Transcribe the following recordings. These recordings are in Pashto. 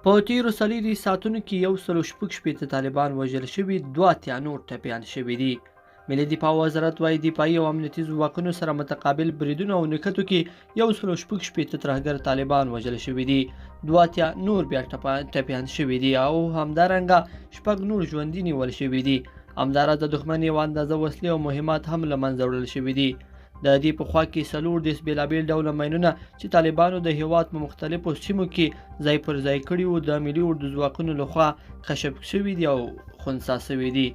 په تیرو څلورو ساعتونو کې 116 طالبان وژل شوي، 82 نور ټپیان شوي دي. ملي دفاع وزارت وایي دفاعي او امنیتي ځواکونو سره متقابل بریدونه او نښتو کې 116 ترهګر طالبان وژل شوي دي، 82 نور بیا ټپیان شوي دي او همدارنګه 6 نور ژوندي نیول شوي دي. همداراز د دښمن یوه اندازه وسلې او مهمات هم له منځه وړل شوي دي. د دې په خوا کې 40 بېلابېل ډوله ماینونه چې طالبانو د هېواد په مختلفو سیمو کې ځای پر ځای کړي وو د ملي اردو ځواکونو لخوا کشف شوي دي او خنثی شوي دي.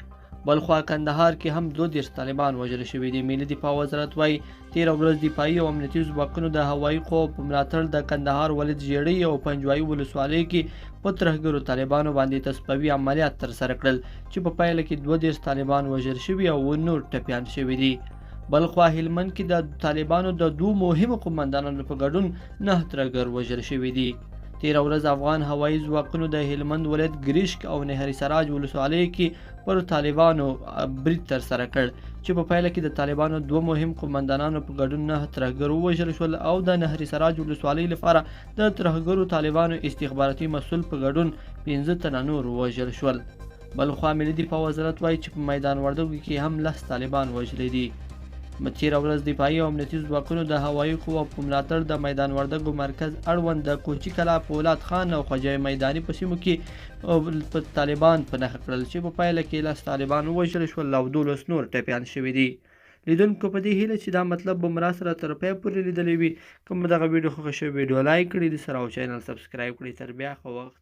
بلخوا کندهار کې هم 32 طالبان وژل شوي دي. ملي دفاع وزارت وایي تېره ورځ دفاعي او امنیتي ځواکونو د هوایی قوو په ملاتړ د کندهار ولید ژیړۍ او پنجوایي ولسوالیو کې په ترهګرو طالبانو باندې تصفوي عملیات ترسره کړل چې په پایله کې 32 طالبان وژل شوي او نور ټپیان شوي دي. بلخوا هلمند کې د طالبانو د 2 مهمو قومندانانو په ګډون 9 ترهګر وژل شوي دي. تېره ورځ افغان هوایی ځواکونو د هلمند ولایت ګریشک او نهري سراج ولسوالیو کې پر طالبانو برید ترسره کړ چې په پایله کې د طالبانو 2 مهم قومندانانو په ګډون 9 ترهګر ووژل شول او د نهري سراج ولسوالۍ لپاره د ترهګرو طالبانو استخباراتي مسؤل په ګډون 15 تنه نور ووژل شول. بلخوا ملي دفاع وزارت وایي چې په میدان وردګو کې هم 10 طالبان وژلي دي. تېره ورځ دفاعي او امنیتي ځواکونو د هوایي قوو په ملاتړ د میدان وردګو مرکز اړوند د کوچي کلا، فولاد خان او خوجه میداني په سیمو کې په طالبان په نښه کړل چې په پایله کې 10 طالبان ووژل شول او 12 نور ټپیان شوي دي. لیدونکو په دې هیله چې دا مطلب به مو راسره تر پایه پورې لیدلی وي. که مو دغه ویډیو خوښه شوې ویډیو لایک کړئ، د سره او چینل سبسکرایب کړئ. تر بیا ښه وخت.